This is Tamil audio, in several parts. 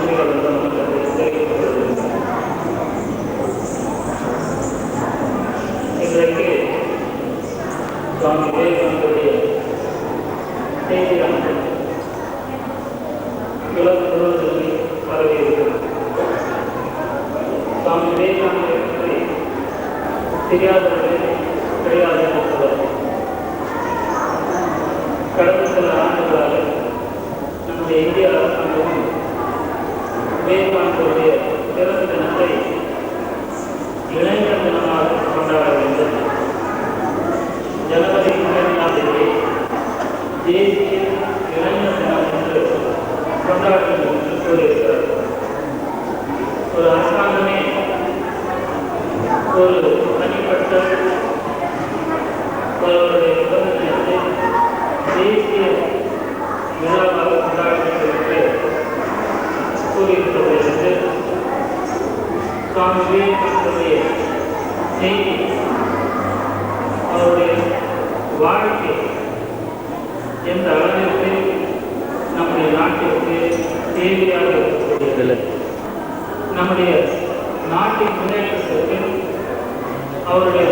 உண்மைகள் வந்து நமக்கு தெரிவிக்கப்படுகிறது. இன்றைக்கு சுவாமி விவேகானந்தருடைய செய்தியானது உலகம் முழுவதுமே பரவி இருக்கிறது. சுவாமி விவேகானந்தரை பற்றி தெரியாதவர்களே கிடையாது என்று சொல்வார். கடந்த சில ஆண்டுகளாக நம்முடைய இந்திய அரசாங்கமும் விவேகானந்தருடைய பிறந்த தினத்தை இளைஞர் தினமாக கொண்டாட வேண்டும், ஜனவரி 2ஆம் தேதி தேசிய இளைஞர் தினம் என்று கொண்டாட வேண்டும் என்று கூறியிருக்கிறார். ஒரு அரசாங்கமே ஒரு தனிப்பட்ட ஒருவருடைய பிறந்த தினத்தை தேசிய விழாவாக கொண்டாட வேண்டும் என்று கூறியிருப்பதிலிருந்து சுவாமி விவேகானந்தருடைய செய்தி, அவருடைய வாழ்க்கை எந்த அளவிற்கு நம்முடைய நாட்டிற்கு தேவையாக இருக்கக்கூடியதில்லை, நம்முடைய நாட்டின் முன்னேற்றத்திற்கு அவருடைய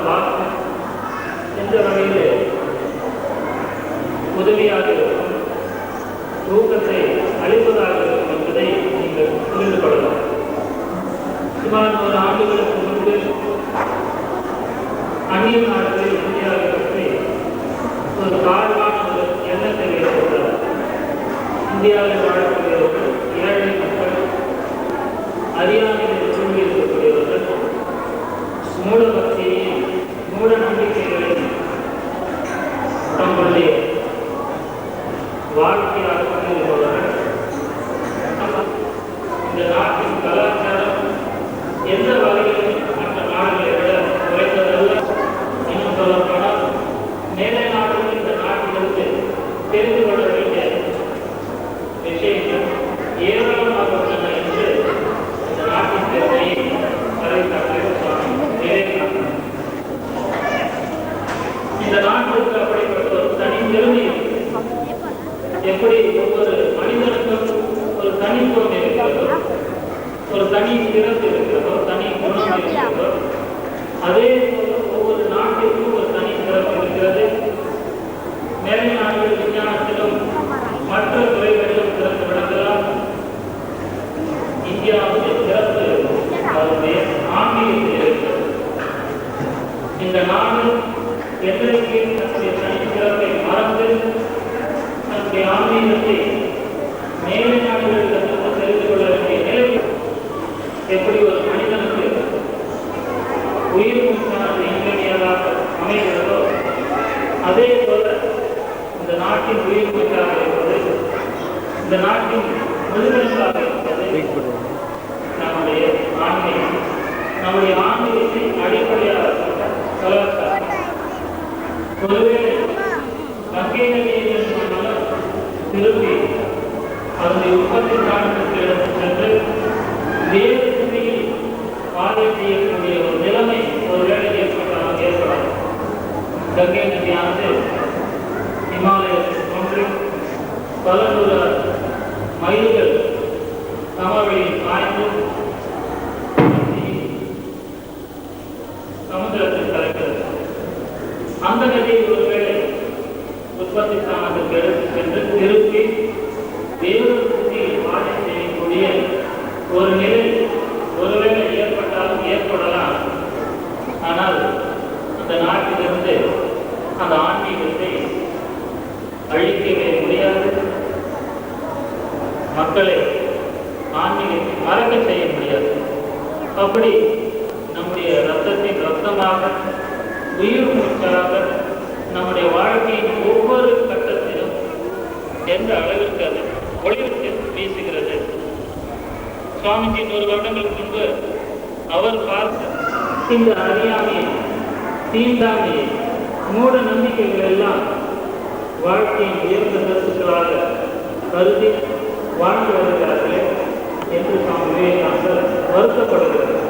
வாழ்க்கை எந்த வகையில் உதவியாக இருக்கும், ஊக்கத்தை அளிப்பதாக இருக்கும் என்பதை நீங்கள் புரிந்து கொள்ளலாம். சுமார் 100 ஆண்டுகளுக்கு முன்பு அந்நிய நாடுகளில் இந்தியாவை பற்றி ஒரு தாழ்வான ஒரு எண்ணத்தை ஏற்பட்டார். இந்தியாவில் வாழக்கூடியவர்கள் ஏழை மக்கள், அறியாமையில் சூழ்ந்து இருக்கக்கூடியவர்கள், மூட பக்தியையும் மூட நம்பிக்கைகளையும் தங்களுடைய வாழ்க்கையாக கொண்டிருப்பவர்கள். இந்த நாட்டின் கலாச்சாரம் எந்த வகையிலும் மற்ற நாடுகளை விட குறைந்ததல்ல. இன்னும் சொல்லப்போனால் மேலை நாடுகள் இந்த நாட்டிலிருந்து தெரிந்து கொள்ள வேண்டிய விஷயங்கள் ஏராளமாக உள்ளன என்று இந்த நாட்டின் பெருமையை அறிவித்தார்கள் சுவாமி விவேகானந்தர். இந்த நாட்டிற்கு அப்படிப்பட்ட ஒரு தனி பெருமை, எப்படி ஒவ்வொரு மனிதனுக்கும் ஒரு தனித்துவம் இருக்கிறதோ, ஒரு தனி சிறப்பு இருக்கிறதோ, தனி குணம் இருக்கிறதோ, அதே போல ஒவ்வொரு நாட்டிற்கும் ஒரு தனி சிறப்பு இருக்கிறது. மேலை நாடுகள் விஞ்ஞானத்திலும் மற்ற துறைகளிலும் சிறந்து விளங்கலாம். இந்தியாவுடைய சிறப்பு அவருடைய ஆன்மீகத்தில் இருக்கிறது. இந்த நாடு என்றைக்கு தன்னுடைய தனி சிறப்பை மறந்து தன்னுடைய ஆன்மீகத்தை மேலை நாடுகளில் தெரிந்து கொள்ள வேண்டிய நிலை, எப்படி ஒரு மனிதனுக்கு உயிர் மூச்சானது இன்றியமையாதாக அமைகிறதோ, அதே போல இந்த நாட்டின் உயிர் மூச்சாக இருப்பது, இந்த நாட்டின் முழுமையாக இருப்பது நம்முடைய ஆன்மீகம். நம்முடைய ஆன்மீகத்தை அடிப்படையாக கலாச்சாரம். ஒருவேளை கங்கை நதியை திரும்பி அதனுடைய உற்பத்தி ஸ்தானத்திற்கு எடுத்து சென்று வேறு திசையில் பாதை செய்யக்கூடிய ஒரு நிலைமை ஒருவேளை ஏற்படலாம். கங்கை நதியானது இமாலயத்தில் தோன்றி பல 100 மைல்கள் சமவெளியில் பாய்ந்து சமுத்திரத்தில் கலக்கிறது. அந்த நதியை ஒருவேளை உற்பத்தி ஸ்தானத்திற்கு எடுத்து சென்று திருப்பி வேறொரு திசையில் பாதை செய்யக்கூடிய ஒரு நிலை ஒருவேளை ஏற்பட்டாலும் ஏற்படலாம். ஆனால் அந்த நாட்டிலிருந்து அந்த ஆன்மீகத்தை அழிக்கவே முடியாது. மக்களை ஆன்மீகத்தை மறக்க செய்ய முடியாது. அப்படி நம்முடைய ரத்தத்தின் ரத்தமாக உயிர் மூச்சாக நம்முடைய வாழ்க்கையின் ஒவ்வொரு கட்டத்திலும் எந்த அளவிற்கு அது ஒளிவிட்டு வீசுகிறது. சுவாமிஜி 100 வருடங்களுக்கு முன்பு அவர் பார்த்த இந்த அறியாமையை, தீண்டாமையை, மூட நம்பிக்கைகள் எல்லாம் வாழ்க்கையின் உயர்ந்த கருத்துக்களாக கருதி வாழ்ந்து வருகிறார்களே என்று சுவாமி விவேகானந்தர் வருத்தப்படுகிறார்.